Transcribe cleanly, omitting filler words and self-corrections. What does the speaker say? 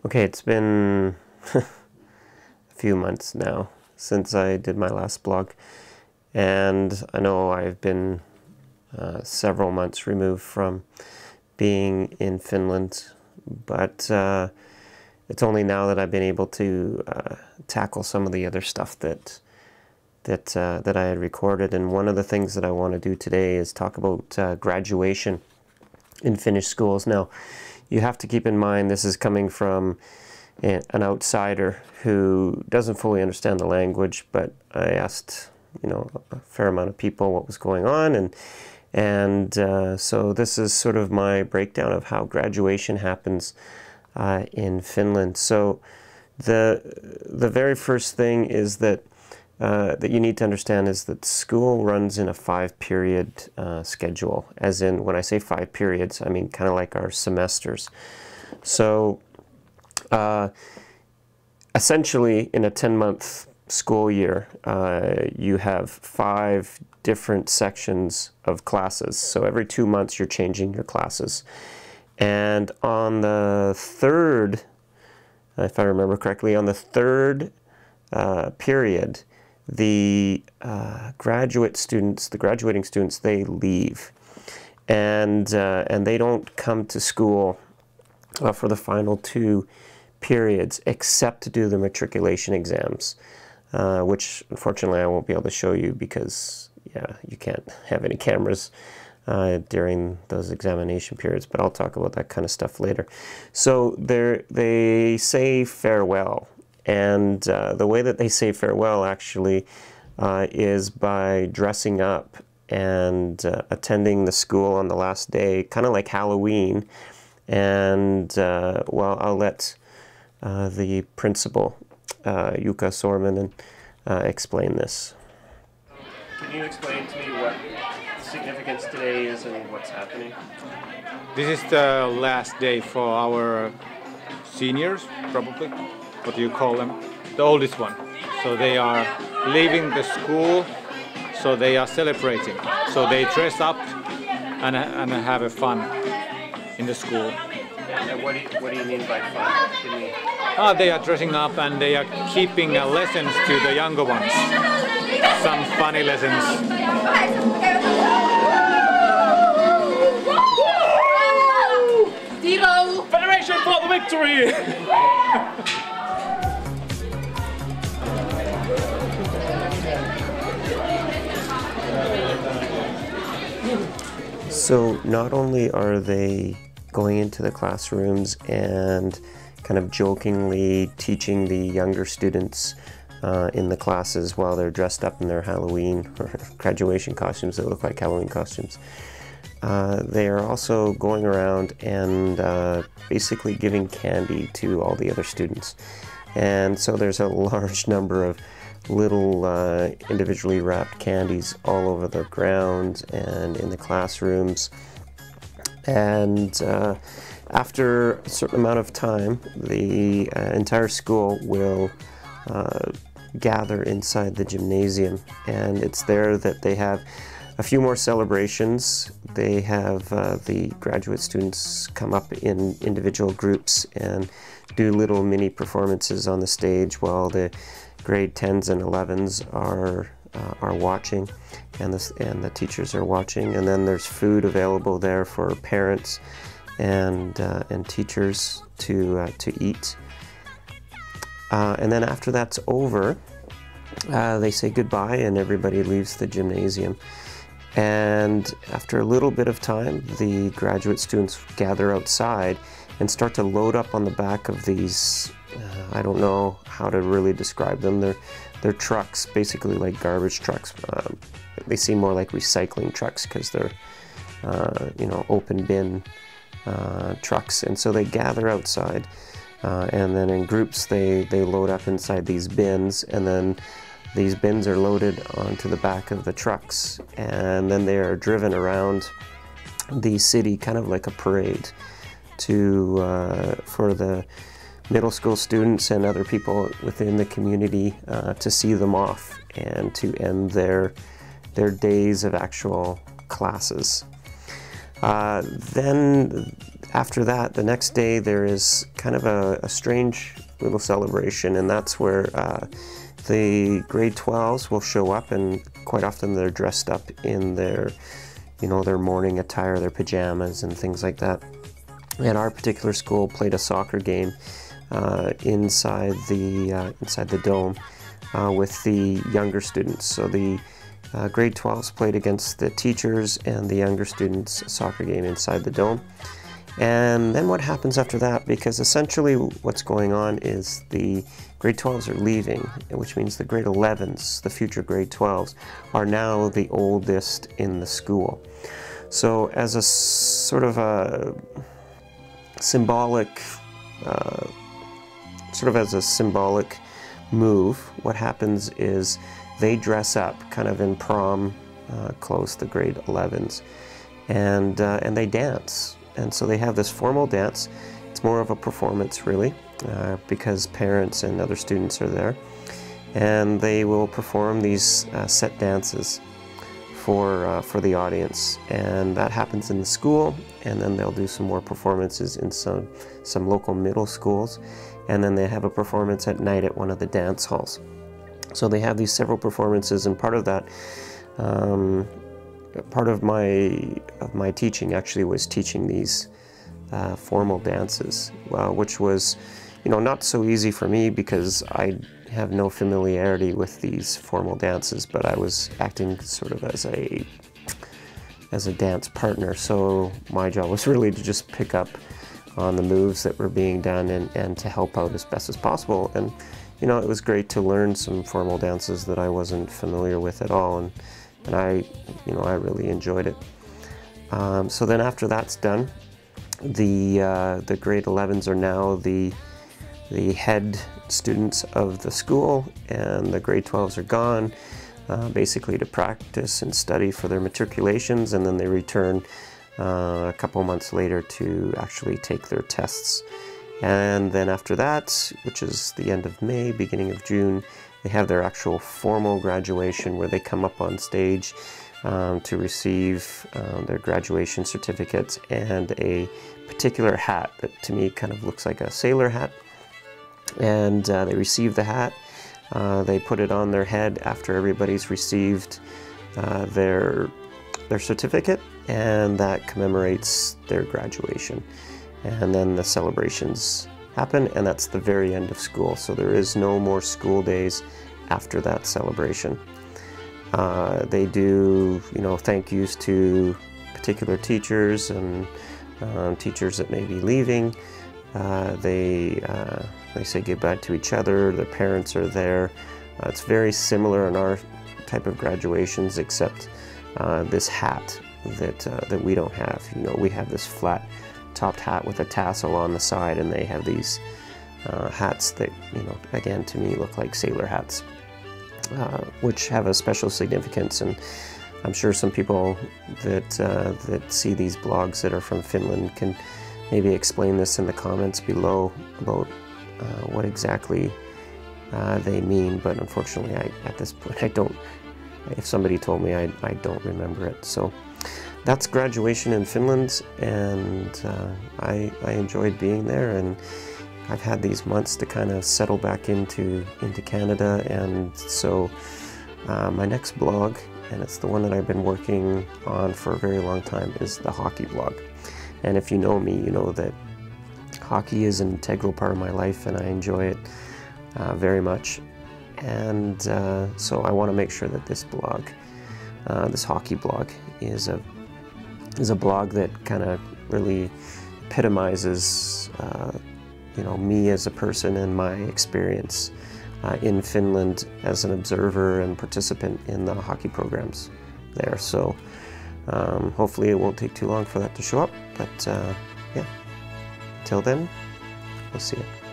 Okay, it's been a few months now since I did my last blog, and I know I've been several months removed from being in Finland, but it's only now that I've been able to tackle some of the other stuff that I had recorded. And one of the things that I want to do today is talk about graduation in Finnish schools. Now, you have to keep in mind this is coming from an outsider who doesn't fully understand the language, but I asked, a fair amount of people what was going on, and so this is sort of my breakdown of how graduation happens in Finland. So the very first thing is that you need to understand is that school runs in a 5-period schedule. As in, when I say 5 periods, I mean kind of like our semesters. So essentially, in a 10-month school year, you have 5 different sections of classes. So every 2 months, you're changing your classes. And on the third, if I remember correctly, on the third period, the graduating students, they leave, and they don't come to school for the final 2 periods, except to do the matriculation exams, which unfortunately I won't be able to show you because you can't have any cameras during those examination periods, but I'll talk about that kind of stuff later. So they say farewell. And the way that they say farewell actually is by dressing up and attending the school on the last day, kind of like Halloween. And well, I'll let the principal, Jukka Sormanen, explain this. Can you explain to me what significance today is and what's happening? This is the last day for our seniors, probably. What do you call them? The oldest one. So they are leaving the school, so they are celebrating. So they dress up and have a fun in the school. And what do you mean by fun? They are dressing up and they are keeping lessons to the younger ones. Some funny lessons. Federation for the victory! So not only are they going into the classrooms and kind of jokingly teaching the younger students in the classes while they're dressed up in their Halloween or graduation costumes that look like Halloween costumes, they are also going around and basically giving candy to all the other students. And so there's a large number of little individually wrapped candies all over the ground and in the classrooms. And after a certain amount of time, the entire school will gather inside the gymnasium, and it's there that they have a few more celebrations. They have the graduate students come up in individual groups and do little mini performances on the stage while the grade 10s and 11s are watching, and the teachers are watching. And then there's food available there for parents and teachers to eat. And then after that's over, they say goodbye and everybody leaves the gymnasium. And after a little bit of time, the graduate students gather outside and start to load up on the back of these, I don't know how to really describe them. They're trucks, basically like garbage trucks. They seem more like recycling trucks because they're, open bin trucks. And so they gather outside, and then in groups they load up inside these bins, and then these bins are loaded onto the back of the trucks, and then they are driven around the city, kind of like a parade, for the middle school students and other people within the community to see them off and to end their days of actual classes. Then after that, the next day, there is kind of a strange little celebration, and that's where the grade 12s will show up, and quite often they're dressed up in their, their morning attire, their pajamas and things like that. And our particular school played a soccer game inside the dome with the younger students. So the grade 12s played against the teachers, and the younger students a soccer game inside the dome. And then what happens after that, because essentially what's going on is the grade 12s are leaving, which means the grade 11s, the future grade 12s, are now the oldest in the school. So as a sort of a symbolic, move, what happens is they dress up kind of in prom clothes, the grade 11s, and they dance. And so they have this formal dance. It's more of a performance, really, because parents and other students are there. And they will perform these set dances for the audience. And that happens in the school, and then they'll do some more performances in some local middle schools. And then they have a performance at night at one of the dance halls. So they have these several performances, and part of that, part of my teaching actually was teaching these formal dances, which was, not so easy for me because I have no familiarity with these formal dances, but I was acting sort of as a dance partner. So my job was really to just pick up on the moves that were being done and to help out as best as possible. And it was great to learn some formal dances that I wasn't familiar with at all, and I really enjoyed it. So then after that's done, the grade 11s are now the head students of the school, and the grade 12s are gone, basically to practice and study for their matriculations, and then they return a couple months later to actually take their tests. And then after that, which is the end of May, beginning of June, they have their actual formal graduation where they come up on stage to receive their graduation certificates and a particular hat that to me kind of looks like a sailor hat. And they receive the hat, they put it on their head after everybody's received their certificate, and that commemorates their graduation. And then the celebrations happen, and that's the very end of school. So there is no more school days after that celebration. They do, thank yous to particular teachers and teachers that may be leaving. They say goodbye to each other. Their parents are there. It's very similar in our type of graduations, except this hat that we don't have. We have this flat topped hat with a tassel on the side, and they have these hats that, again, to me look like sailor hats, which have a special significance. And I'm sure some people that see these blogs that are from Finland can maybe explain this in the comments below about what exactly they mean, but unfortunately at this point I don't. If somebody told me, I don't remember it. So that's graduation in Finland, and I enjoyed being there, and I've had these months to kind of settle back into Canada. And so my next blog, and it's the one that I've been working on for a very long time, is the hockey blog. And if you know me, you know that hockey is an integral part of my life, and I enjoy it very much. And so I want to make sure that this blog, this hockey blog, is a blog that kind of really epitomizes me as a person and my experience in Finland as an observer and participant in the hockey programs there. So hopefully it won't take too long for that to show up, but yeah, until then, we'll see you.